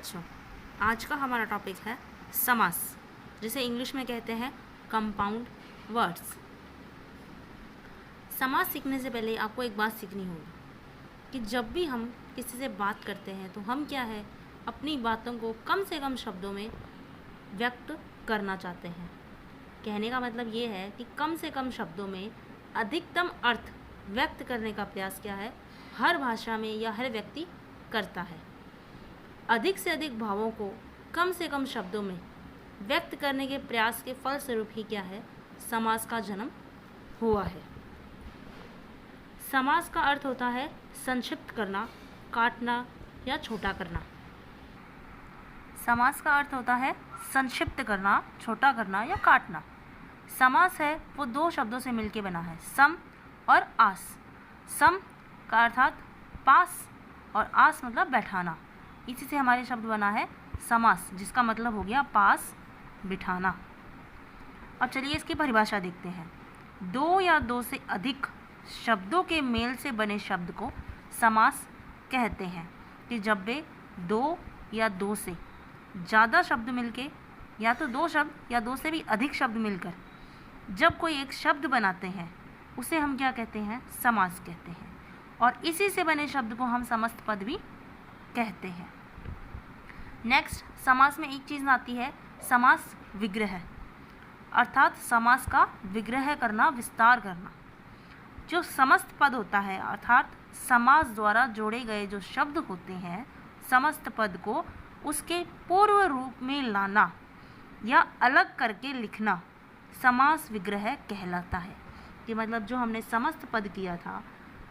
बच्चों, आज का हमारा टॉपिक है समास, जिसे इंग्लिश में कहते हैं कंपाउंड वर्ड्स। समास सीखने से पहले आपको एक बात सीखनी होगी कि जब भी हम किसी से बात करते हैं तो हम क्या है, अपनी बातों को कम से कम शब्दों में व्यक्त करना चाहते हैं। कहने का मतलब ये है कि कम से कम शब्दों में अधिकतम अर्थ व्यक्त करने का प्रयास क्या है, हर भाषा में या हर व्यक्ति करता है। अधिक से अधिक भावों को कम से कम शब्दों में व्यक्त करने के प्रयास के फलस्वरूप ही क्या है, समास का जन्म हुआ है। समास का अर्थ होता है संक्षिप्त करना, काटना या छोटा करना। समास का अर्थ होता है संक्षिप्त करना, छोटा करना या काटना। समास है वो दो शब्दों से मिलकर बना है, सम और आस। सम का अर्थात पास और आस मतलब बैठाना, इसी से हमारे शब्द बना है समास, जिसका मतलब हो गया पास बिठाना। अब चलिए इसकी परिभाषा देखते हैं। दो या दो से अधिक शब्दों के मेल से बने शब्द को समास कहते हैं कि जब वे दो या दो से ज़्यादा शब्द मिलके, या तो दो शब्द या दो से भी अधिक शब्द मिलकर जब कोई एक शब्द बनाते हैं उसे हम क्या कहते हैं, समास कहते हैं। और इसी से बने शब्द को हम समस्त पद भी कहते हैं। नेक्स्ट, समास में एक चीज़ आती है समास विग्रह, अर्थात समास का विग्रह करना, विस्तार करना। जो समस्त पद होता है अर्थात समास द्वारा जोड़े गए जो शब्द होते हैं, समस्त पद को उसके पूर्व रूप में लाना या अलग करके लिखना समास विग्रह कहलाता है। कि मतलब जो हमने समस्त पद किया था,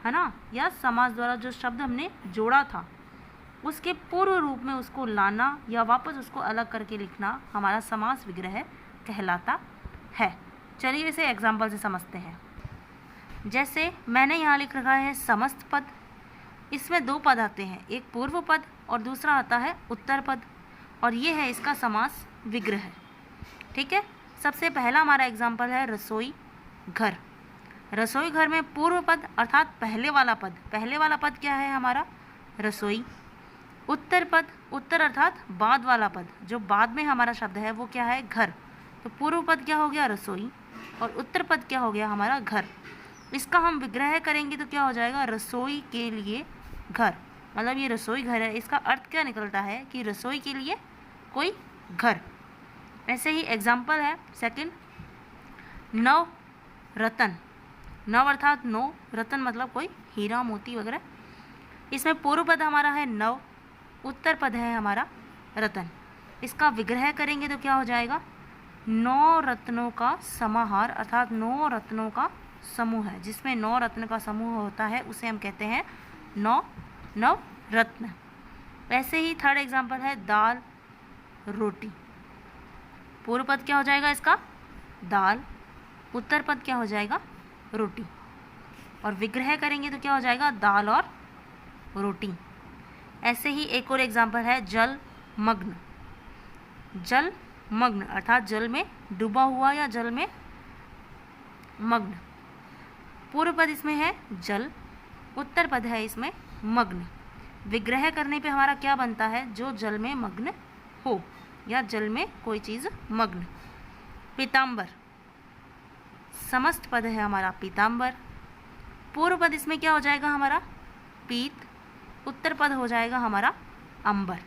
है ना, या समास द्वारा जो शब्द हमने जोड़ा था उसके पूर्व रूप में उसको लाना या वापस उसको अलग करके लिखना हमारा समास विग्रह कहलाता है। चलिए इसे एग्जाम्पल से समझते हैं। जैसे मैंने यहाँ लिख रखा है समस्त पद। इसमें दो पद आते हैं, एक पूर्व पद और दूसरा आता है उत्तर पद, और ये है इसका समास विग्रह। ठीक है, सबसे पहला हमारा एग्जाम्पल है रसोई घर। रसोई घर में पूर्व पद अर्थात पहले वाला पद क्या है हमारा, रसोई। उत्तर पद, उत्तर अर्थात बाद वाला पद, जो बाद में हमारा शब्द है वो क्या है, घर। तो पूर्व पद क्या हो गया, रसोई, और उत्तर पद क्या हो गया हमारा, घर। इसका हम विग्रह करेंगे तो क्या हो जाएगा, रसोई के लिए घर। मतलब ये रसोई घर है, इसका अर्थ क्या निकलता है कि रसोई के लिए कोई घर। ऐसे ही एग्जाम्पल है सेकंड, नव रतन। नव अर्थात नो, रतन मतलब कोई हीरा मोती वगैरह। इसमें पूर्व पद हमारा है नव, उत्तर पद है हमारा रतन। इसका विग्रह करेंगे तो क्या हो जाएगा, नौ रत्नों का समाहार, अर्थात नौ रत्नों का समूह है। जिसमें नौ रत्न का समूह होता है उसे हम कहते हैं नव रत्न। वैसे ही थर्ड एग्जाम्पल है दाल रोटी। पूर्व पद क्या हो जाएगा इसका, दाल, उत्तर पद क्या हो जाएगा, रोटी, और विग्रह करेंगे तो क्या हो जाएगा, दाल और रोटी। ऐसे ही एक और एग्जाम्पल है जल मग्न। जल मग्न अर्थात जल में डूबा हुआ या जल में मग्न। पूर्व पद इसमें है जल, उत्तर पद है इसमें मग्न। विग्रह करने पे हमारा क्या बनता है, जो जल में मग्न हो या जल में कोई चीज़ मग्न। पीताम्बर, समस्त पद है हमारा पीताम्बर। पूर्व पद इसमें क्या हो जाएगा हमारा, पीत, उत्तर पद हो जाएगा हमारा अंबर।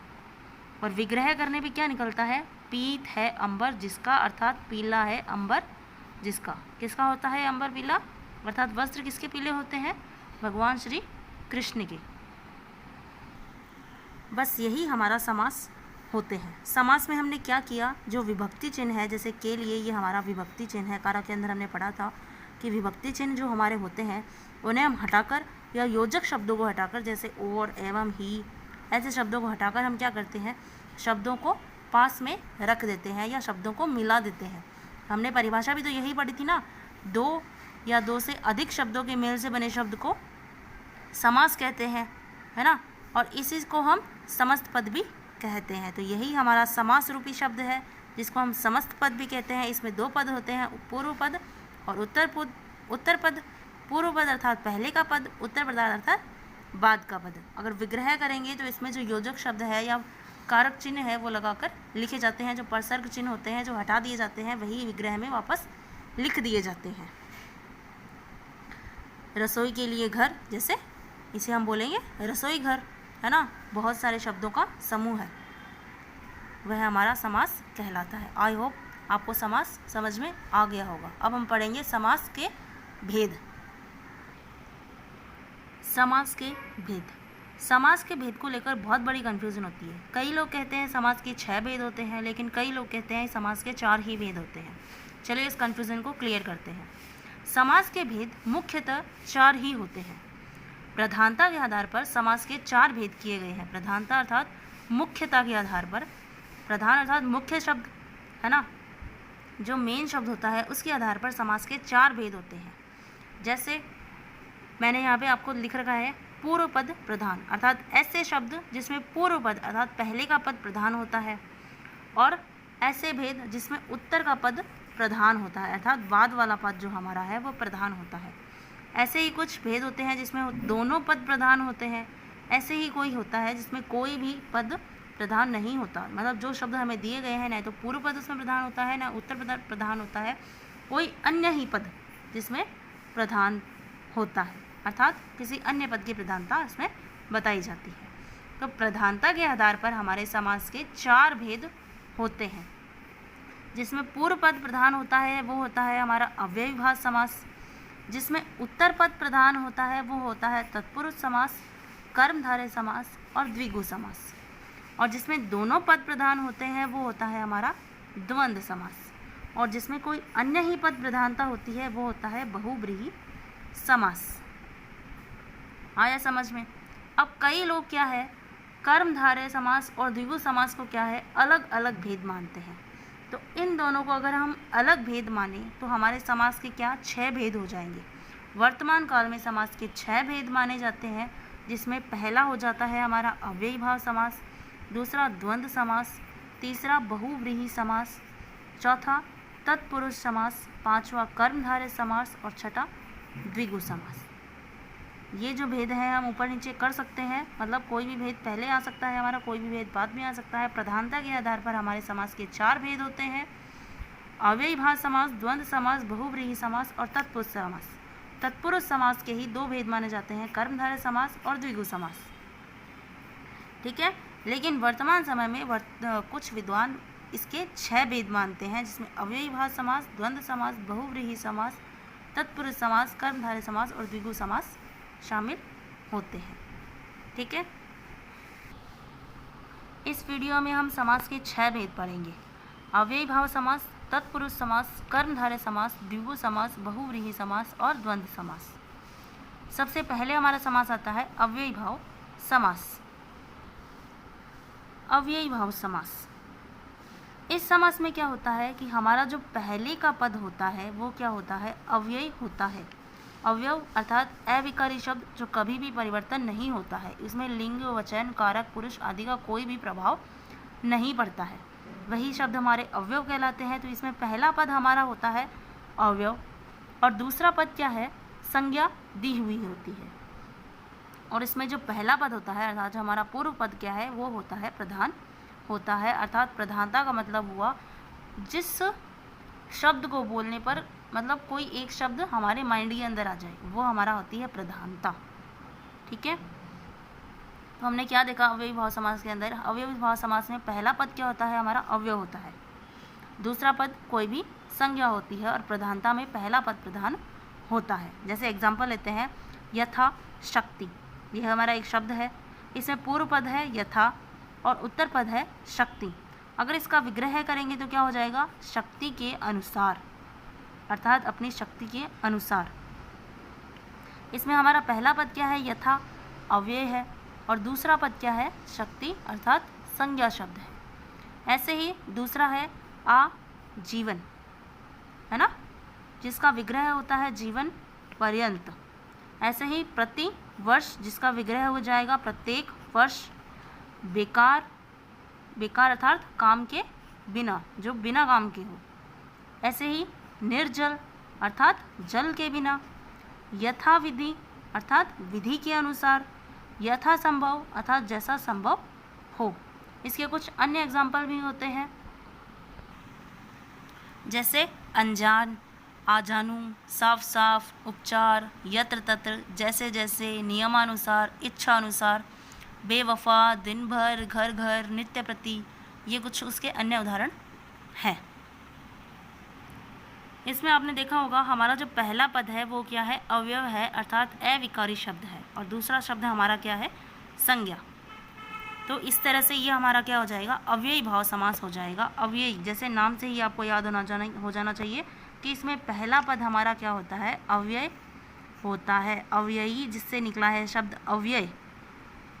और विग्रह करने पे क्या निकलता है, पीत है अंबर जिसका, अर्थात पीला है अंबर जिसका। किसका होता है अंबर पीला, अर्थात वस्त्र किसके पीले होते हैं, भगवान श्री कृष्ण के। बस यही हमारा समास होते हैं। समास में हमने क्या किया, जो विभक्ति चिन्ह है, जैसे के लिए ये हमारा विभक्ति चिन्ह है। कारक के अंदर हमने पढ़ा था कि विभक्ति चिन्ह जो हमारे होते हैं उन्हें हम हटाकर या योजक शब्दों को हटाकर, जैसे और, एवं, ही, ऐसे शब्दों को हटाकर हम क्या करते हैं, शब्दों को पास में रख देते हैं या शब्दों को मिला देते हैं। हमने परिभाषा भी तो यही पढ़ी थी ना, दो या दो से अधिक शब्दों के मेल से बने शब्द को समास कहते हैं, है ना, और इसी को हम समस्त पद भी कहते हैं। तो यही हमारा समास रूपी शब्द है जिसको हम समस्त पद भी कहते हैं। इसमें दो पद होते हैं, पूर्व पद और उत्तर पद। पूर्व पद अर्थात पहले का पद, उत्तर पद अर्थात बाद का पद। अगर विग्रह करेंगे तो इसमें जो योजक शब्द है या कारक चिन्ह है वो लगाकर लिखे जाते हैं। जो परसर्ग चिन्ह होते हैं जो हटा दिए जाते हैं वही विग्रह में वापस लिख दिए जाते हैं। रसोई के लिए घर, जैसे इसे हम बोलेंगे रसोई घर, है ना, बहुत सारे शब्दों का समूह है, वह हमारा समास कहलाता है। आई होप आपको समास समझ में आ गया होगा। अब हम पढ़ेंगे समास के भेद। समास के भेद। समास के भेद को लेकर बहुत बड़ी कन्फ्यूजन होती है। कई लोग कहते हैं समास के 6 भेद होते हैं, लेकिन कई लोग कहते हैं समास के 4 ही भेद होते हैं। चलिए इस कन्फ्यूजन को क्लियर करते हैं। समास के भेद मुख्यतः 4 ही होते हैं। प्रधानता के आधार पर समास के 4 भेद किए गए हैं। प्रधानता अर्थात मुख्यता के आधार पर, प्रधान अर्थात मुख्य शब्द, है ना, जो मेन शब्द होता है उसके आधार पर समास के 4 भेद होते हैं। जैसे मैंने यहाँ पे आपको लिख रखा है पूर्व पद प्रधान, अर्थात ऐसे शब्द जिसमें पूर्व पद अर्थात पहले का पद प्रधान होता है, और ऐसे भेद जिसमें उत्तर का पद प्रधान होता है, अर्थात बाद वाला पद जो हमारा है वो प्रधान होता है। ऐसे ही कुछ भेद होते हैं जिसमें दोनों पद प्रधान होते हैं। ऐसे ही कोई होता है जिसमें कोई भी पद प्रधान नहीं होता, मतलब जो शब्द हमें दिए गए हैं ना तो पूर्व पद उसमें प्रधान होता है ना उत्तर पद प्रधान होता है, कोई अन्य ही पद जिसमें प्रधान होता है, अर्थात किसी अन्य पद की प्रधानता इसमें बताई जाती है। तो प्रधानता के आधार पर हमारे समास के 4 भेद होते हैं। जिसमें पूर्व पद प्रधान होता है वो होता है हमारा अव्ययीभाव समास। जिसमें उत्तर पद प्रधान होता है वो होता है तत्पुरुष समास, कर्मधारय समास और द्विगु समास। और जिसमें दोनों पद प्रधान होते हैं वो होता है हमारा द्वंद्व समास। और जिसमें कोई अन्य ही पद प्रधानता होती है वो होता है बहुव्रीहि समास। आया समझ में? अब कई लोग क्या है कर्मधारय समास और द्विगु समास को क्या है अलग अलग भेद मानते हैं। तो इन दोनों को अगर हम अलग भेद माने तो हमारे समास के क्या 6 भेद हो जाएंगे। वर्तमान काल में समास के 6 भेद माने जाते हैं, जिसमें पहला हो जाता है हमारा अव्ययीभाव समास, दूसरा द्वंद्व समास, तीसरा बहुव्रीहि समास, चौथा तत्पुरुष समास, पांचवा कर्मधारय समास और छठा द्विगु समास। ये जो भेद हैं हम ऊपर नीचे कर सकते हैं, मतलब कोई भी भेद पहले आ सकता है हमारा, कोई भी भेद बाद में आ सकता है। प्रधानता के आधार पर हमारे समास के 4 भेद होते हैं, अव्ययीभाव समास, द्वंद्व समास, बहुव्रीहि समास और तत्पुरुष समास। तत्पुरुष समास के ही 2 भेद माने जाते हैं, कर्मधारय समास और द्विगु समास। ठीक है, लेकिन वर्तमान समय में कुछ विद्वान इसके 6 भेद मानते हैं, जिसमें अव्ययीभाव समास, द्वंद्व समास, बहुव्रीहि समास, तत्पुरुष समास, कर्मधारय समास और द्विगु समास शामिल होते हैं। ठीक है, इस वीडियो में हम समास के 6 भेद पढ़ेंगे। अव्ययीभाव समास, तत्पुरुष समास, कर्मधारय समास, द्विगु समास, बहुव्रीहि समास और द्वंद्व समास। सबसे पहले हमारा समास आता है अव्ययीभाव समास। अव्ययीभाव समास, इस समास में क्या होता है कि हमारा जो पहले का पद होता है वो क्या होता है अव्ययी होता है। अवयव अर्थात अविकारी शब्द जो कभी भी परिवर्तन नहीं होता है, इसमें लिंग, वचन, कारक, पुरुष आदि का कोई भी प्रभाव नहीं पड़ता है, वही शब्द हमारे अवयव कहलाते हैं। तो इसमें पहला पद हमारा होता है अवयव और दूसरा पद क्या है संज्ञा दी हुई होती है। और इसमें जो पहला पद होता है अर्थात जो हमारा पूर्व पद क्या है वो होता है प्रधान होता है। अर्थात प्रधानता का मतलब हुआ जिस शब्द को बोलने पर मतलब कोई एक शब्द हमारे माइंड के अंदर आ जाए वो हमारा होती है प्रधानता। ठीक है, तो हमने क्या देखा अव्ययीभाव समास के अंदर, अव्ययीभाव समास में पहला पद क्या होता है हमारा अव्यय होता है, दूसरा पद कोई भी संज्ञा होती है और प्रधानता में पहला पद प्रधान होता है। जैसे एग्जाम्पल लेते हैं यथा शक्ति, यह हमारा एक शब्द है, इसमें पूर्व पद है यथा और उत्तर पद है शक्ति। अगर इसका विग्रह करेंगे तो क्या हो जाएगा शक्ति के अनुसार, अर्थात अपनी शक्ति के अनुसार। इसमें हमारा पहला पद क्या है यथा अव्यय है और दूसरा पद क्या है शक्ति अर्थात संज्ञा शब्द है। ऐसे ही दूसरा है आजीवन, है ना, जिसका विग्रह होता है जीवन पर्यंत। ऐसे ही प्रति वर्ष, जिसका विग्रह हो जाएगा प्रत्येक वर्ष। बेकार, बेकार अर्थात काम के बिना, जो बिना काम के हो। ऐसे ही निर्जल अर्थात जल के बिना। यथा विधि अर्थात विधि के अनुसार। यथा संभव अर्थात जैसा संभव हो। इसके कुछ अन्य एग्जाम्पल भी होते हैं, जैसे अनजान, आजानू, साफ साफ, उपचार, यत्र तत्र, जैसे जैसे, नियमानुसार, इच्छा अनुसार, बेवफा, दिन भर, घर घर, नित्य प्रति। ये कुछ उसके अन्य उदाहरण हैं। इसमें आपने देखा होगा हमारा जो पहला पद है वो क्या है, अव्यय है, अर्थात अविकारी शब्द है, और दूसरा शब्द हमारा क्या है, संज्ञा। तो इस तरह से ये हमारा क्या हो जाएगा, अव्ययी भाव समास हो जाएगा। अव्ययी, जैसे नाम से ही आपको याद हो जाना चाहिए कि इसमें पहला पद हमारा क्या होता है, अव्यय होता है। अव्ययी जिससे निकला है शब्द अव्यय,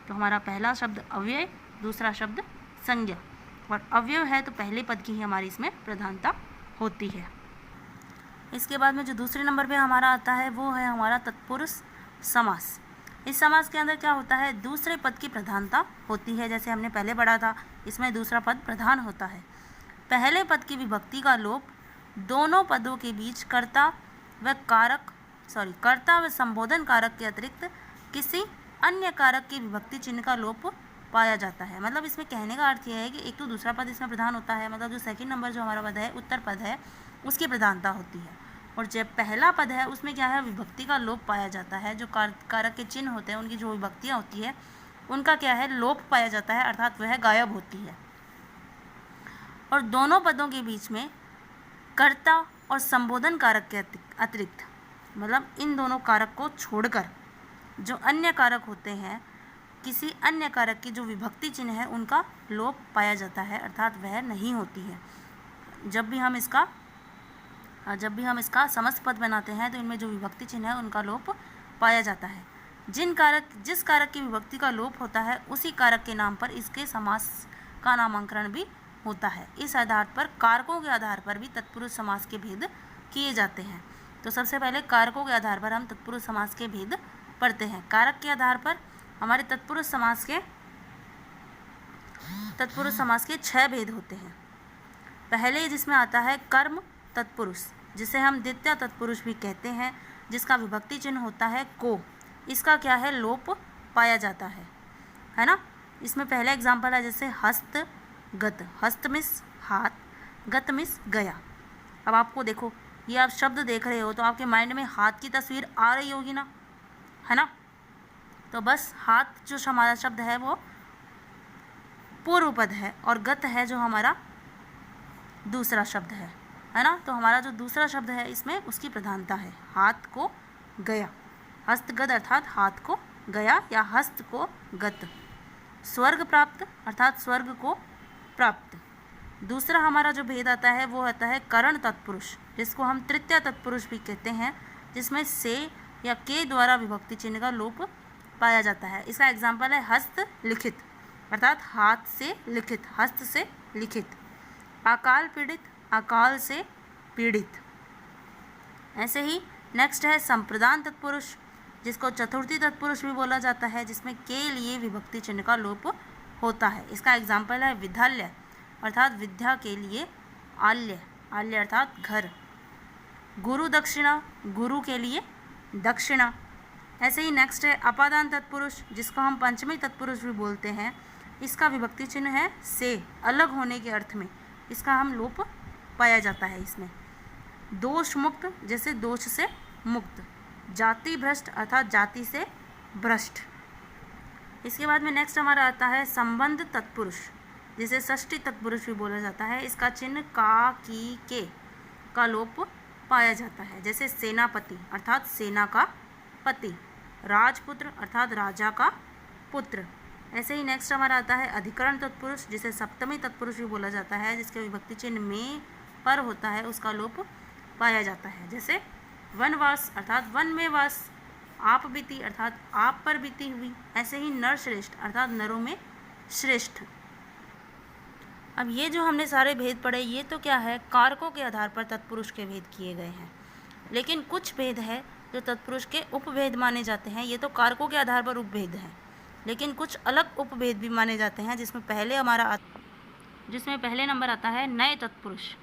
तो हमारा पहला शब्द अव्यय, दूसरा शब्द संज्ञा, और अव्यय है तो पहले पद की ही हमारी इसमें प्रधानता होती है। इसके बाद में जो दूसरे नंबर पे हमारा आता है वो है हमारा तत्पुरुष समास। इस समास के अंदर क्या होता है, दूसरे पद की प्रधानता होती है। जैसे हमने पहले पढ़ा था, इसमें दूसरा पद प्रधान होता है। पहले पद की विभक्ति का लोप दोनों पदों के बीच कर्ता व संबोधन कारक के अतिरिक्त किसी अन्य कारक की विभक्ति चिन्ह का लोप पाया जाता है। मतलब इसमें कहने का अर्थ यह है कि एक तो दूसरा पद इसमें प्रधान होता है, मतलब जो सेकंड नंबर जो हमारा पद है, उत्तर पद है, उसकी प्रधानता होती है, और जब पहला पद है उसमें क्या है, विभक्ति का लोप पाया जाता है। जो कारक के चिन्ह होते हैं, उनकी जो विभक्तियाँ होती है, उनका क्या है, लोप पाया जाता है, अर्थात वह गायब होती है। और दोनों पदों के बीच में कर्ता और संबोधन कारक के अतिरिक्त, मतलब इन दोनों कारक को छोड़कर जो अन्य कारक होते हैं, किसी अन्य कारक की जो विभक्ति चिन्ह है उनका लोप पाया जाता है, अर्थात वह नहीं होती है। जब भी हम इसका समस्त पद बनाते हैं तो इनमें जो विभक्ति चिन्ह है उनका लोप पाया जाता है। जिस कारक की विभक्ति का लोप होता है उसी कारक के नाम पर इसके समास का नामांकरण भी होता है। इस आधार पर कारकों के आधार पर भी तत्पुरुष समास के भेद किए जाते हैं। तो सबसे पहले कारकों के आधार पर हम तत्पुरुष समास के भेद पढ़ते हैं। कारक के आधार पर हमारे तत्पुरुष समास के 6 भेद होते हैं। पहले जिसमें आता है कर्म तत्पुरुष, जिसे हम द्वितीय तत्पुरुष भी कहते हैं, जिसका विभक्ति चिन्ह होता है को। इसका क्या है, लोप पाया जाता है ना। इसमें पहला एग्जाम्पल है जैसे हस्त गत, हस्त मिस हाथ, गत मिस गया। अब आपको देखो, ये आप शब्द देख रहे हो तो आपके माइंड में हाथ की तस्वीर आ रही होगी ना, है ना। तो बस हाथ जो हमारा शब्द है वो पूर्व पद है, और गत है जो हमारा दूसरा शब्द है ना। तो हमारा जो दूसरा शब्द है इसमें उसकी प्रधानता है, हाथ को गया, हस्तगत अर्थात हाथ को गया या हस्त को गत। स्वर्ग प्राप्त अर्थात स्वर्ग को प्राप्त। दूसरा हमारा जो भेद आता है वो आता है करण तत्पुरुष, जिसको हम तृतीय तत्पुरुष भी कहते हैं, जिसमें से या के द्वारा विभक्ति चिन्ह का लोप पाया जाता है। इसका एग्जाम्पल है हस्त लिखित, अर्थात हाथ से लिखित, हस्त से लिखित। अकाल पीड़ित, अकाल से पीड़ित। ऐसे ही नेक्स्ट है संप्रदान तत्पुरुष, जिसको चतुर्थी तत्पुरुष भी बोला जाता है, जिसमें के लिए विभक्ति चिन्ह का लोप होता है। इसका एग्जाम्पल है विद्यालय, अर्थात विद्या के लिए आल्य, आल्य अर्थात घर। गुरु दक्षिणा, गुरु के लिए दक्षिणा। ऐसे ही नेक्स्ट है अपादान तत्पुरुष, जिसको हम पंचमी तत्पुरुष भी बोलते हैं। इसका विभक्ति चिन्ह है से, अलग होने के अर्थ में इसका हम लोप पाया जाता है इसमें। दोष मुक्त, जैसे दोष से मुक्त। जाति भ्रष्ट अर्थात जाति से भ्रष्ट। इसके बाद में नेक्स्ट हमारा आता है संबंध तत्पुरुष, जिसे षष्ठी तत्पुरुष भी बोला जाता है। इसका चिन्ह का, की, के का लोप पाया जाता है, जैसे सेनापति अर्थात सेना का पति, राजपुत्र अर्थात राजा का पुत्र। ऐसे ही नेक्स्ट हमारा आता है अधिकरण तत्पुरुष, जिसे सप्तमी तत्पुरुष भी बोला जाता है, जिसके विभक्ति चिन्ह में पर होता है, उसका लोप पाया जाता है, जैसे वनवास अर्थात वन में वास, आप बीती अर्थात आप पर बीती हुई। ऐसे ही नर श्रेष्ठ अर्थात नरों में श्रेष्ठ। अब ये जो हमने सारे भेद पढ़े, ये तो क्या है, कारकों के आधार पर तत्पुरुष के भेद किए गए हैं। लेकिन कुछ भेद है जो तत्पुरुष के उपभेद माने जाते हैं। ये तो कारकों के आधार पर उपभेद हैं, लेकिन कुछ अलग उपभेद भी माने जाते हैं, जिसमें पहले नंबर आता है नए तत्पुरुष।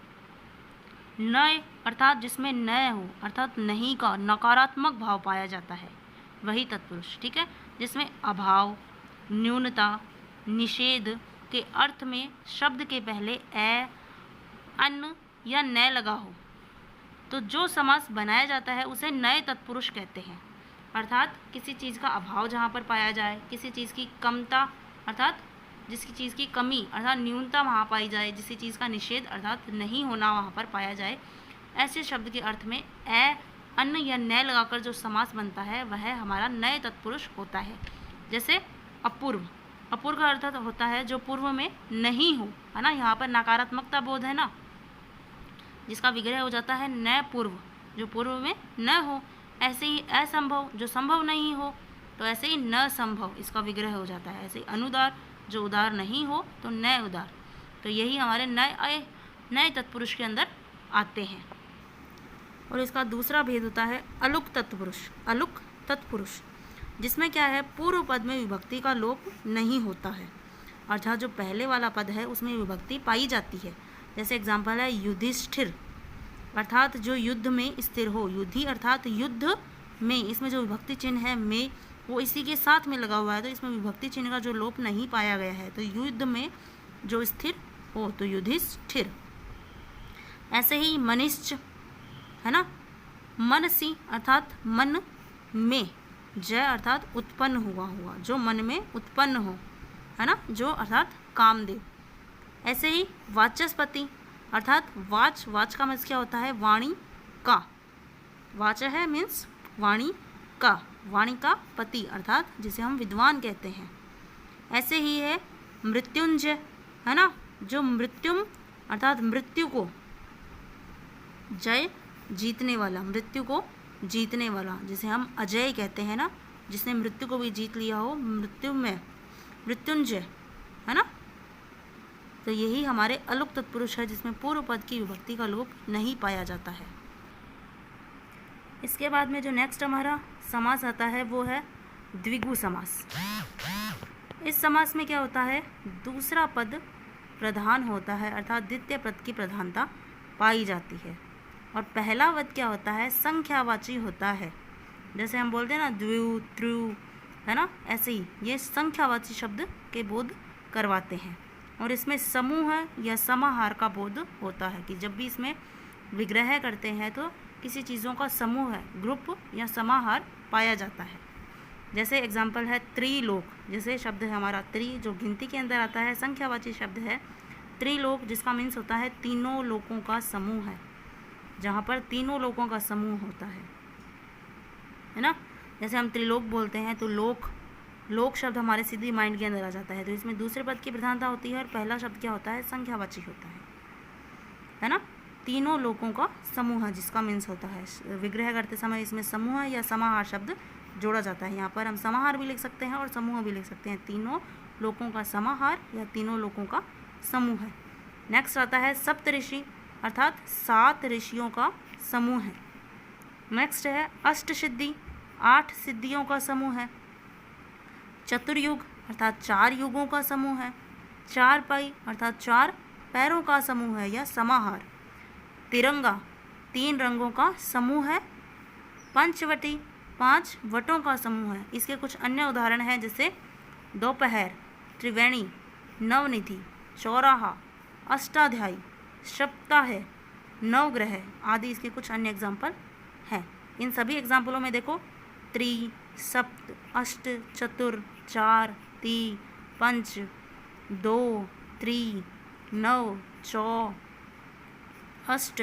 नए अर्थात जिसमें नए हो, अर्थात नहीं का नकारात्मक भाव पाया जाता है, वही तत्पुरुष, ठीक है। जिसमें अभाव, न्यूनता, निषेध, के अर्थ में शब्द के पहले ए, अन्न या न लगा हो तो जो समास बनाया जाता है उसे नए तत्पुरुष कहते हैं। अर्थात किसी चीज़ का अभाव जहाँ पर पाया जाए, किसी चीज़ की कमता अर्थात जिसकी चीज़ की कमी अर्थात न्यूनता वहाँ पाई जाए, जिसी चीज़ का निषेध अर्थात नहीं होना वहाँ पर पाया जाए, ऐसे शब्द के अर्थ में ए, अन्न या न लगाकर जो समास बनता है वह हमारा नए तत्पुरुष होता है। जैसे अपूर्व, अपूर्व का अर्थ होता है जो पूर्व में नहीं हो, है ना, यहाँ पर नकारात्मकता बोध है ना, जिसका विग्रह हो जाता है न पूर्व, जो पूर्व में न हो। ऐसे ही असंभव, जो संभव नहीं हो, तो ऐसे ही न संभव, इसका विग्रह हो जाता है। ऐसे ही अनुदार, जो उदार नहीं हो तो न उदार। तो यही हमारे नए तत्पुरुष के अंदर आते हैं। और इसका दूसरा भेद होता है अलुक तत्पुरुष। अलुक तत्पुरुष जिसमें क्या है, पूर्व पद में विभक्ति का लोप नहीं होता है, अर्थात जो पहले वाला पद है उसमें विभक्ति पाई जाती है। जैसे एग्जाम्पल है युधिष्ठिर, अर्थात जो युद्ध में स्थिर हो। युद्धि अर्थात युद्ध में, इसमें जो विभक्ति चिन्ह है में वो इसी के साथ में लगा हुआ है, तो इसमें विभक्ति चिन्ह का जो लोप नहीं पाया गया है, तो युद्ध में जो स्थिर हो तो युधिष्ठिर। ऐसे ही मनिश्च, है ना, मनसी अर्थात मन में, जय अर्थात उत्पन्न हुआ, जो मन में उत्पन्न हो, है ना, जो अर्थात कामदेव। ऐसे ही वाचस्पति अर्थात वाच का मतलब क्या होता है, वाणी का, वाच है मीन्स वाणी का पति अर्थात जिसे हम विद्वान कहते हैं। ऐसे ही है मृत्युंजय, है ना, जो मृत्युम अर्थात मृत्यु को, जय जीतने वाला, मृत्यु को जीतने वाला, जिसे हम अजय कहते हैं ना, जिसने मृत्यु को भी जीत लिया हो, मृत्यु में मृत्युंजय, है ना। तो यही हमारे अलुक तत्पुरुष है जिसमें पूर्व पद की विभक्ति का लोप नहीं पाया जाता है। इसके बाद में जो नेक्स्ट हमारा समास आता है वो है द्विगु समास। इस समास में क्या होता है, दूसरा पद प्रधान होता है, अर्थात द्वितीय पद की प्रधानता पाई जाती है, और पहला पद क्या होता है, संख्यावाची होता है। जैसे हम बोलते हैं ना द्वि, त्रु, है ना, ऐसे ही ये संख्यावाची शब्द के बोध करवाते हैं। और इसमें समूह या समाहार का बोध होता है कि जब भी इसमें विग्रह करते हैं तो किसी चीज़ों का समूह है, ग्रुप या समाहार पाया जाता है। जैसे एग्जाम्पल है त्रिलोक, जैसे शब्द है हमारा त्रि, जो गिनती के अंदर आता है, संख्यावाची शब्द है त्रिलोक, जिसका मीन्स होता है तीनों लोकों का समूह है, जहाँ पर तीनों लोकों का समूह होता है ना। जैसे हम त्रिलोक बोलते हैं तो लोक शब्द हमारे सीधी माइंड के अंदर आ जाता है, तो इसमें दूसरे पद की प्रधानता होती है और पहला शब्द क्या होता है, संख्यावाची होता है ना। तीनों लोकों का समूह है जिसका मीन्स होता है, विग्रह करते समय इसमें समूह या समाहार शब्द जोड़ा जाता है। यहाँ पर हम समाहार भी लिख सकते हैं और समूह भी लिख सकते हैं, तीनों लोकों का समाहार या तीनों लोकों का समूह है। नेक्स्ट आता है सप्तऋषि, अर्थात 7 ऋषियों का समूह है। नेक्स्ट है अष्टसिद्धि, 8 सिद्धियों का समूह है। चतुर्युग अर्थात 4 युगों का समूह है। 4 पाई अर्थात 4 पैरों का समूह है या समाहार। तिरंगा 3 रंगों का समूह है। पंचवटी 5 वटों का समूह है। इसके कुछ अन्य उदाहरण हैं जैसे दोपहर, त्रिवेणी, नवनिधि, चौराहा, अष्टाध्यायी, सप्ताह, नवग्रह आदि इसके कुछ अन्य एग्जाम्पल हैं। इन सभी एग्जाम्पलों में देखो त्रि, सप्त, अष्ट, चतुर, 4, 3, पंच, 2, त्रि, नव, चौ, अष्ट,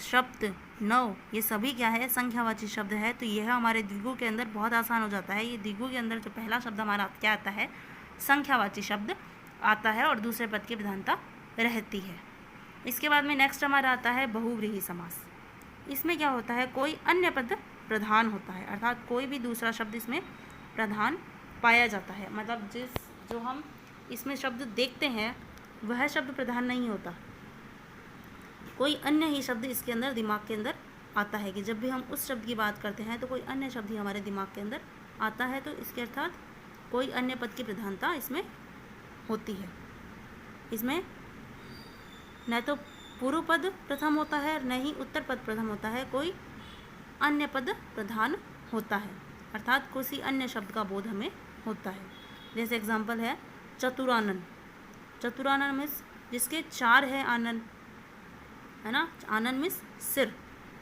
सप्त, नव, ये सभी क्या है, संख्यावाची शब्द है। तो यह हमारे द्विगु के अंदर बहुत आसान हो जाता है। ये द्विगु के अंदर जो पहला शब्द हमारा क्या आता है, संख्यावाची शब्द आता है और दूसरे पद की प्रधानता रहती है। इसके बाद में नेक्स्ट हमारा आता है बहुव्रीहि समास। इसमें क्या होता है, कोई अन्य पद प्रधान होता है, अर्थात कोई भी दूसरा शब्द इसमें प्रधान पाया जाता है। मतलब जो हम इसमें शब्द देखते हैं वह शब्द प्रधान नहीं होता, कोई अन्य ही शब्द इसके अंदर दिमाग के अंदर आता है कि जब भी हम उस शब्द की बात करते हैं तो कोई अन्य शब्द ही हमारे दिमाग के अंदर आता है। तो इसके अर्थात कोई अन्य पद की प्रधानता इसमें होती है। इसमें न तो पूर्व पद प्रथम होता है न ही उत्तर पद प्रथम होता है, कोई अन्य पद प्रधान होता है, अर्थात किसी अन्य शब्द का बोध हमें होता है। जैसे एग्जाम्पल है चतुरानन। चतुरानन मीन्स जिसके 4 है आनन, है ना। आनन मीन्स सिर,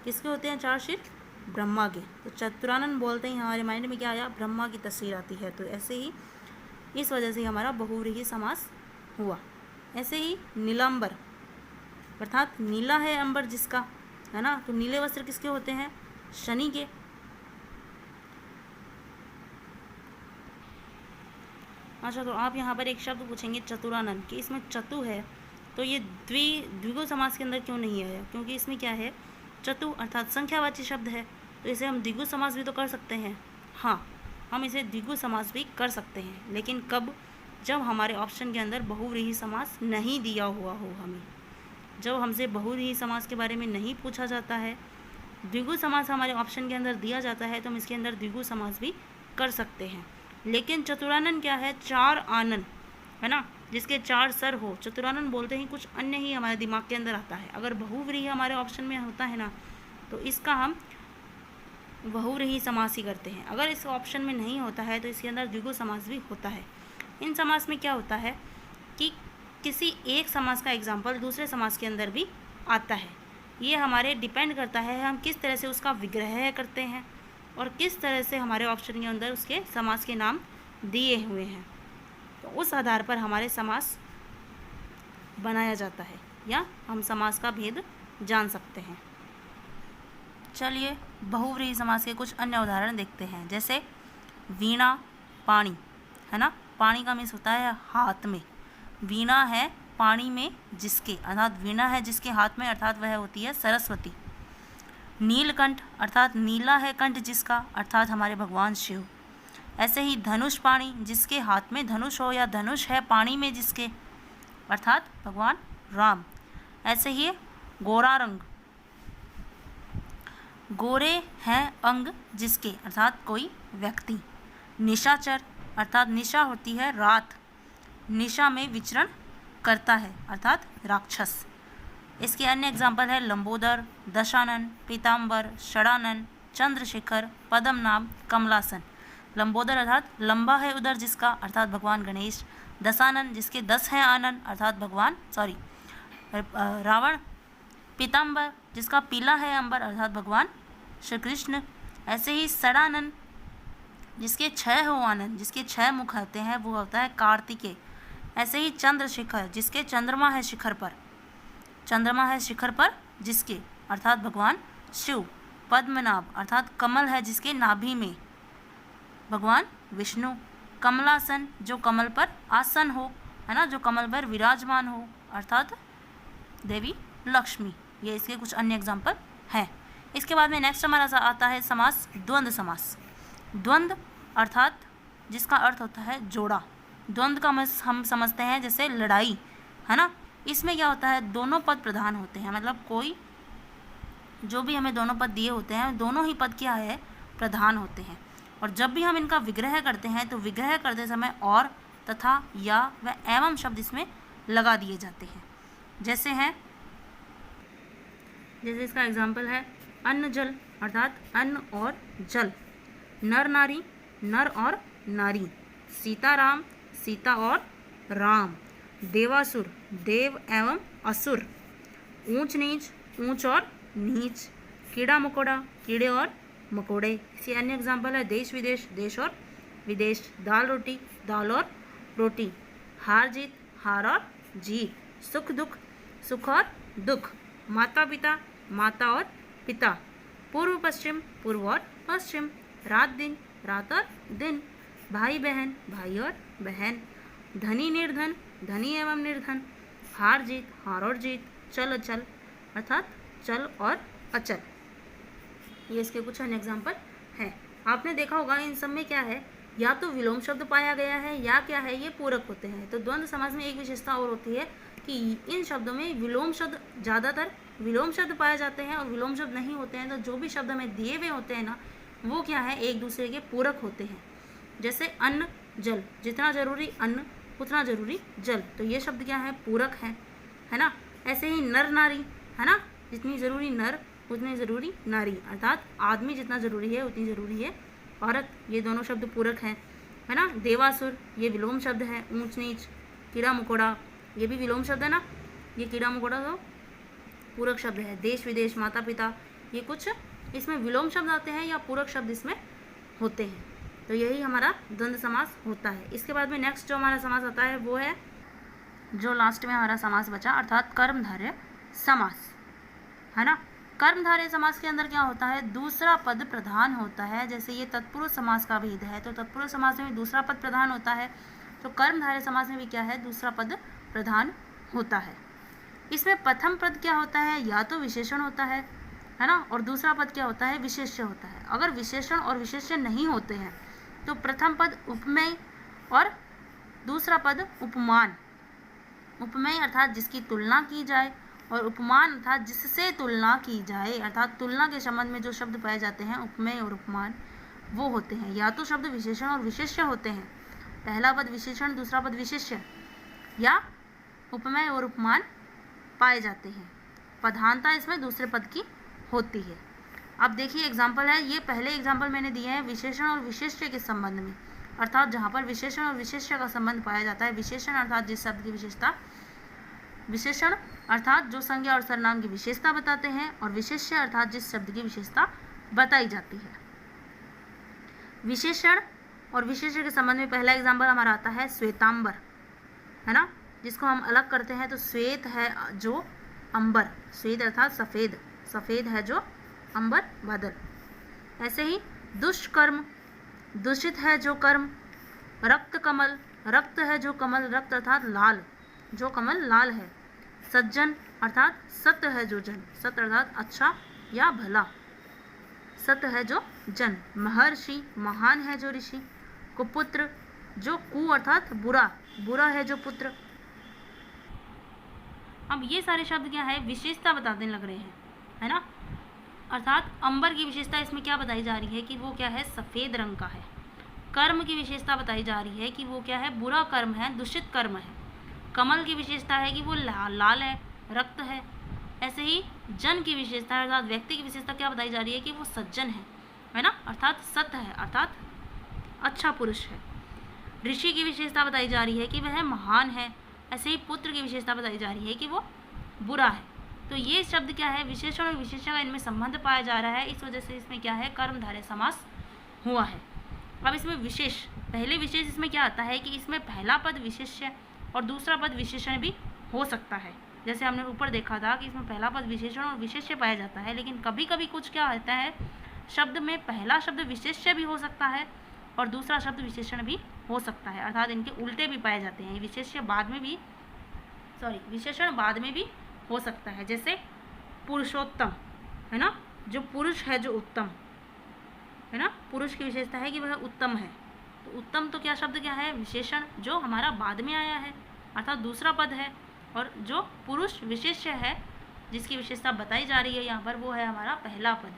किसके होते हैं 4 सिर? ब्रह्मा के। तो चतुरानन बोलते ही हमारे माइंड में क्या आया? ब्रह्मा की तस्वीर आती है। तो ऐसे ही इस वजह से हमारा बहुव्रीहि समास हुआ। ऐसे ही नीलांबर अर्थात नीला है अंबर जिसका, है ना। तो नीले वस्त्र किसके होते हैं? शनि के। अच्छा, तो आप यहाँ पर एक शब्द पूछेंगे चतुरानन कि इसमें चतु है तो ये द्विगु समास के अंदर क्यों नहीं आया? क्योंकि इसमें क्या है? चतु अर्थात संख्यावाची शब्द है, तो इसे हम द्विगु समास भी तो कर सकते हैं। हाँ, हम इसे द्विगु समास भी कर सकते हैं, लेकिन कब? जब हमारे ऑप्शन के अंदर बहुव्रीहि समास नहीं दिया हुआ हो। हमें जब हमसे बहुव्रीहि समास के बारे में नहीं पूछा जाता है, द्विगु समास हमारे ऑप्शन के अंदर दिया जाता है, तो हम इसके अंदर द्विगु समास भी कर सकते हैं। लेकिन चतुरानन क्या है? 4 आनन, है ना, जिसके 4 सर हो। चतुरानन बोलते ही कुछ अन्य ही हमारे दिमाग के अंदर आता है। अगर बहुव्रीहि हमारे ऑप्शन में होता है ना, तो इसका हम बहुव्रीहि समास ही करते हैं। अगर इस ऑप्शन में नहीं होता है तो इसके अंदर द्विगु समास भी होता है। इन समास में क्या होता है कि किसी एक समास का एग्जाम्पल दूसरे समास के अंदर भी आता है। ये हमारे डिपेंड करता है हम किस तरह से उसका विग्रह करते हैं और किस तरह से हमारे ऑप्शन के अंदर उसके समास के नाम दिए हुए हैं। तो उस आधार पर हमारे समास बनाया जाता है या हम समास का भेद जान सकते हैं। चलिए बहुव्रीहि समास के कुछ अन्य उदाहरण देखते हैं। जैसे वीणा पानी, है ना। पानी का मीन्स होता है हाथ में। वीणा है पानी में जिसके, अर्थात वीणा है जिसके हाथ में, अर्थात वह होती है सरस्वती। नीलकंठ अर्थात नीला है कंठ जिसका, अर्थात हमारे भगवान शिव। ऐसे ही धनुष पाणी, जिसके हाथ में धनुष हो या धनुष है पानी में जिसके, अर्थात भगवान राम। ऐसे ही गोरा रंग, गोरे हैं अंग जिसके, अर्थात कोई व्यक्ति। निशाचर अर्थात निशा होती है रात, निशा में विचरण करता है, अर्थात राक्षस। इसके अन्य एग्जाम्पल है लंबोदर, दशानन, पीताम्बर, षडानन, चंद्रशेखर, पद्मनाभ, कमलासन। लंबोदर अर्थात लंबा है उदर जिसका, अर्थात भगवान गणेश। दशानन जिसके 10 हैं आनन, अर्थात भगवान रावण। पीताम्बर जिसका पीला है अंबर, अर्थात भगवान श्री कृष्ण। ऐसे ही षडानन जिसके 6 हो आनन, जिसके 6 मुख होते हैं, वो होता है कार्तिकेय। ऐसे ही चंद्रशेखर जिसके चंद्रमा है शिखर पर, चंद्रमा है शिखर पर जिसके, अर्थात भगवान शिव। पद्मनाभ अर्थात कमल है जिसके नाभि में, भगवान विष्णु। कमलासन जो कमल पर आसन हो, है ना, जो कमल पर विराजमान हो, अर्थात देवी लक्ष्मी। ये इसके कुछ अन्य एग्जाम्पल हैं। इसके बाद में नेक्स्ट हमारा आता है समास द्वंद्व समास। द्वंद्व अर्थात जिसका अर्थ होता है जोड़ा। द्वंद्व का हम समझते हैं जैसे लड़ाई, है ना। इसमें क्या होता है? दोनों पद प्रधान होते हैं, मतलब कोई जो भी हमें दोनों पद दिए होते हैं, दोनों ही पद क्या है? प्रधान होते हैं। और जब भी हम इनका विग्रह करते हैं तो विग्रह करते समय और, तथा, या व एवं शब्द इसमें लगा दिए जाते हैं। जैसे इसका एग्जाम्पल है अन्न जल अर्थात अन्न और जल। नर नारी, नर और नारी। सीताराम, सीता और राम। देवासुर, देव एवं असुर। ऊंच नीच, ऊंच और नीच। कीड़ा मकोड़ा, कीड़े और मकोड़े। इसी अन्य एग्जाम्पल है देश विदेश, देश और विदेश। दाल रोटी, दाल और रोटी। हार जीत, हार और जीत। सुख दुख, सुख और दुख। माता पिता, माता और पिता। पूर्व पश्चिम, पूर्व और पश्चिम। रात दिन, रात और दिन। भाई बहन, भाई और बहन। धनी निर्धन, धनी एवं निर्धन। हार जीत, हार और जीत। चल अचल अर्थात चल और अचल। ये इसके कुछ अन्य एग्जाम्पल हैं। आपने देखा होगा इन सब में क्या है, या तो विलोम शब्द पाया गया है या क्या है, ये पूरक होते हैं। तो द्वंद्व समास में एक विशेषता और होती है कि इन शब्दों में विलोम शब्द, ज़्यादातर विलोम शब्द पाए जाते हैं, और विलोम शब्द नहीं होते हैं तो जो भी शब्द हमें दिए हुए होते हैं ना, वो क्या है? एक दूसरे के पूरक होते हैं। जैसे अन्न जल, जितना जरूरी अन्न उतना जरूरी जल, तो ये शब्द क्या है? पूरक है ना। ऐसे ही नर नारी, है ना, जितनी जरूरी नर उतनी जरूरी नारी, अर्थात आदमी जितना जरूरी है उतनी जरूरी है औरत। ये दोनों शब्द पूरक हैं, है ना। देवासुर ये विलोम शब्द है। ऊंच नीच, कीड़ा मकोड़ा, ये भी विलोम शब्द है ना, ये कीड़ा मकोड़ा तो पूरक शब्द है। देश विदेश, माता पिता, ये कुछ इसमें विलोम शब्द आते हैं या पूरक शब्द इसमें होते हैं। तो यही हमारा द्वंद्व समास होता है। इसके बाद में नेक्स्ट जो हमारा समास आता है वो है जो लास्ट में हमारा समास बचा, अर्थात कर्मधारय समास, है ना। कर्मधारय समास के अंदर क्या होता है, दूसरा पद प्रधान होता है। जैसे ये तत्पुरुष समास का भेद है, तो तत्पुरुष समास में दूसरा पद प्रधान होता है, तो कर्मधारय समास में भी क्या है, दूसरा पद प्रधान होता है। इसमें प्रथम पद क्या होता है, या तो विशेषण होता है ना, और दूसरा पद क्या होता है, विशेष्य होता है। अगर विशेषण और विशेष्य नहीं होते हैं तो प्रथम पद उपमेय और दूसरा पद उपमान। उपमेय अर्थात जिसकी तुलना की जाए, और उपमान अर्थात जिससे तुलना की जाए, अर्थात तुलना के संबंध में जो शब्द पाए जाते हैं उपमेय और उपमान वो होते हैं। या तो शब्द विशेषण और विशेष्य होते हैं, पहला पद विशेषण दूसरा पद विशेष्य, या उपमेय और उपमान पाए जाते हैं। प्रधानता इसमें दूसरे पद की होती है। अब देखिए एग्जाम्पल है, ये पहले एग्जाम्पल मैंने दिए हैं विशेषण और विशेष्य के संबंध में, अर्थात जहाँ पर विशेषण और विशेष्य का संबंध पाया जाता है। विशेषण अर्थात जिस शब्द की विशेषता, विशेषण अर्थात जो संज्ञा और सर्वनाम की विशेषता बताते हैं, और विशेष्य अर्थात जिस शब्द की विशेषता बताई जाती है। विशेषण और विशेष्य के संबंध में पहला एग्जाम्पल हमारा आता है श्वेतांबर, है ना, जिसको हम अलग करते हैं तो श्वेत है जो अंबर, श्वेत अर्थात सफ़ेद, सफ़ेद है जो अंबर बादल। ऐसे ही दुष्कर्म, दूषित है जो कर्म। रक्त कमल, रक्त है जो कमल, रक्त अर्थात लाल, जो कमल लाल है। सज्जन अर्थात सत्य है जो जन, सत्य अर्थात अच्छा या भला, सत्य है जो जन। महर्षि, महान है जो ऋषि। कुपुत्र, जो कु अर्थात बुरा, बुरा है जो पुत्र। अब ये सारे शब्द क्या है, विशेषता बताने लग रहे हैं, है ना। अर्थात अंबर की विशेषता इसमें क्या बताई जा रही है कि वो क्या है, सफ़ेद रंग का है। कर्म की विशेषता बताई जा रही है कि वो क्या है, बुरा कर्म है, दूषित कर्म है। कमल की विशेषता है कि वो लाल है, रक्त है। ऐसे ही जन की विशेषता अर्थात व्यक्ति की विशेषता क्या बताई जा रही है कि वो सज्जन है ना, अर्थात सत्य है, अर्थात अच्छा पुरुष है। ऋषि की विशेषता बताई जा रही है कि वह महान है। ऐसे ही पुत्र की विशेषता बताई जा रही है कि वो बुरा है। तो ये शब्द क्या है, विशेषण और विशेषण का इनमें संबंध पाया जा रहा है, इस वजह से इसमें क्या है, कर्मधारय समास हुआ है। अब इसमें विशेष, पहले विशेष इसमें क्या आता है कि इसमें पहला पद विशेष्य और दूसरा पद विशेषण भी हो सकता है। जैसे हमने ऊपर देखा था कि इसमें पहला पद विशेषण और विशेष्य पाया जाता है, लेकिन कभी कभी कुछ क्या होता है, शब्द में पहला शब्द विशेष्य भी हो सकता है और दूसरा शब्द विशेषण भी हो सकता है, अर्थात इनके उल्टे भी पाए जाते हैं। विशेष्य बाद में भी, विशेषण बाद में भी हो सकता है। जैसे पुरुषोत्तम, है ना, जो पुरुष है जो उत्तम है ना, पुरुष की विशेषता है कि वह उत्तम है। तो उत्तम तो क्या शब्द क्या है, विशेषण जो हमारा बाद में आया है, अर्थात दूसरा पद है। और जो पुरुष विशेष्य है जिसकी विशेषता बताई जा रही है यहाँ पर, वो है हमारा पहला पद।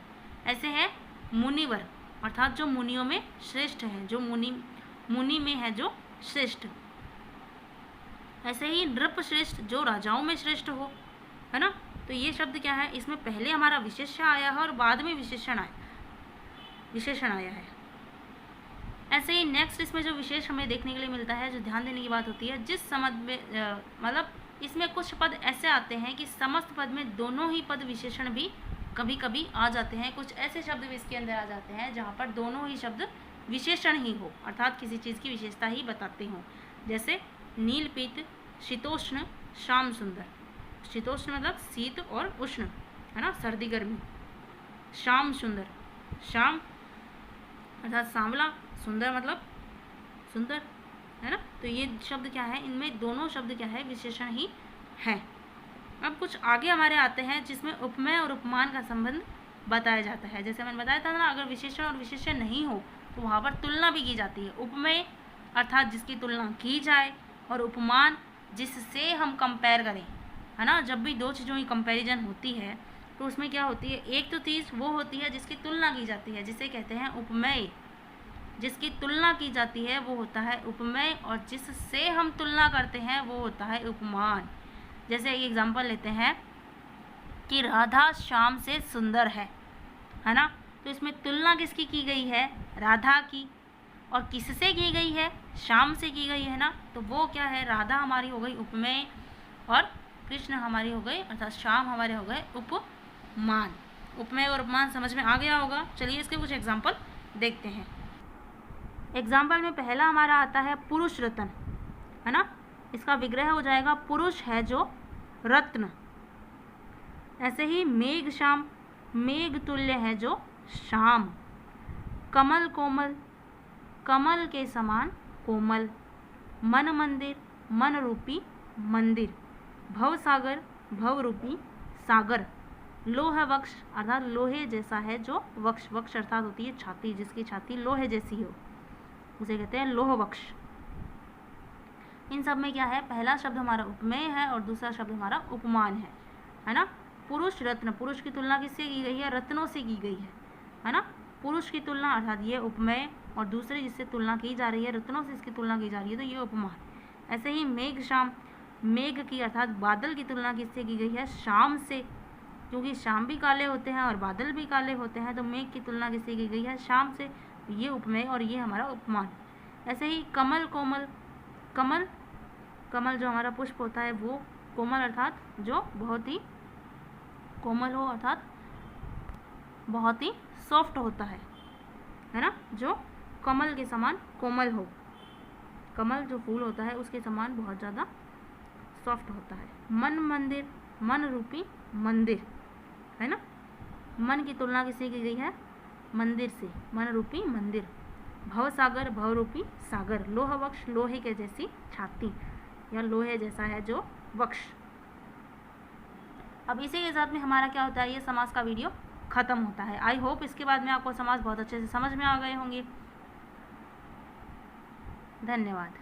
ऐसे है मुनिवर, अर्थात जो मुनियों में श्रेष्ठ है, जो मुनि में है जो श्रेष्ठ। ऐसे ही नृप श्रेष्ठ, जो राजाओं में श्रेष्ठ हो, है ना। तो ये शब्द क्या है, इसमें पहले हमारा विशेष्य आया है और बाद में विशेषण आया है। ऐसे ही नेक्स्ट इसमें जो विशेष हमें देखने के लिए मिलता है, जो ध्यान देने की बात होती है, जिस समझ में मतलब इसमें कुछ पद ऐसे आते हैं कि समस्त पद में दोनों ही पद विशेषण भी कभी कभी आ जाते हैं। कुछ ऐसे शब्द भी इसके अंदर आ जाते हैं जहाँ पर दोनों ही शब्द विशेषण ही हो, अर्थात किसी चीज़ की विशेषता ही बताते हों। जैसे नीलपीत, शीतोष्ण, श्याम सुंदर। शीतोष्ण मतलब शीत और उष्ण, है ना, सर्दी गर्मी। श्याम सुंदर, श्याम अर्थात सांवला, सुंदर मतलब सुंदर, है ना। तो ये शब्द क्या है, इनमें दोनों शब्द क्या है, विशेषण ही है। अब कुछ आगे हमारे आते हैं जिसमें उपमेय और उपमान का संबंध बताया जाता है। जैसे मैंने बताया था ना, अगर विशेषण और विशेष्य नहीं हो तो वहाँ पर तुलना भी की जाती है। उपमेय अर्थात जिसकी तुलना की जाए, और उपमान जिससे हम कंपेयर करें, है ना। जब भी दो चीज़ों की कंपैरिजन होती है तो उसमें क्या होती है, एक तो चीज़ वो होती है जिसकी तुलना की जाती है, जिसे कहते हैं उपमेय। जिसकी तुलना की जाती है वो होता है उपमेय, और जिससे हम तुलना करते हैं वो होता है उपमान। जैसे एक एग्जांपल लेते हैं कि राधा श्याम से सुंदर है ना। तो इसमें तुलना किसकी की गई है, राधा की, और किससे की गई है, श्याम से की गई है ना। तो वो क्या है, राधा हमारी हो गई उपमेय और कृष्ण हमारी हो गई अर्थात श्याम हमारे हो गए उपमान। उपमेय और उपमान समझ में आ गया होगा। चलिए इसके कुछ एग्जाम्पल देखते हैं। एग्जाम्पल में पहला हमारा आता है पुरुष रत्न, है ना। इसका विग्रह हो जाएगा पुरुष है जो रत्न। ऐसे ही मेघ श्याम, मेघ तुल्य है जो श्याम। कमल कोमल, कमल के समान कोमल। मन मंदिर, मन रूपी मंदिर। भव सागर, भव रूपी सागर। लोह वक्ष अर्थात लोहे जैसा है जो वक्ष, वक्ष अर्थात होती है छाती, जिसकी छाती लोहे जैसी हो उसे कहते हैं लोह वक्ष। इन सब में क्या है, पहला शब्द हमारा उपमेय है और दूसरा शब्द हमारा उपमान है ना। पुरुष रत्न, पुरुष की तुलना किससे की गई है, रत्नों से की गई है ना। पुरुष की तुलना अर्थात ये उपमेय, और दूसरे जिससे तुलना की जा रही है रत्नों से इसकी तुलना की जा रही है तो ये उपमान। ऐसे ही मेघ श्याम, मेघ की अर्थात बादल की तुलना किससे की गई है, शाम से, क्योंकि शाम भी काले होते हैं और बादल भी काले होते हैं, तो मेघ की तुलना किससे की गई है, शाम से। ये उपमेय और ये हमारा उपमान। ऐसे ही कमल कोमल, कमल, कमल जो हमारा पुष्प होता है वो कोमल अर्थात जो बहुत ही कोमल हो, अर्थात बहुत ही सॉफ्ट होता है ना, जो कमल के समान कोमल हो। कमल जो फूल होता है उसके समान बहुत ज़्यादा सॉफ्ट होता है। मन मंदिर, मन रूपी मंदिर, है ना। मन की तुलना किससे की गई है, मंदिर से, मन रूपी मंदिर। भव सागर, भव रूपी सागर। लोह वक्ष, लोहे के जैसी छाती या लोहे जैसा है जो वक्ष। अब इसी के साथ में हमारा क्या होता है, ये समास का वीडियो खत्म होता है। आई होप इसके बाद में आपको समास बहुत अच्छे से समझ में आ गए होंगे। धन्यवाद।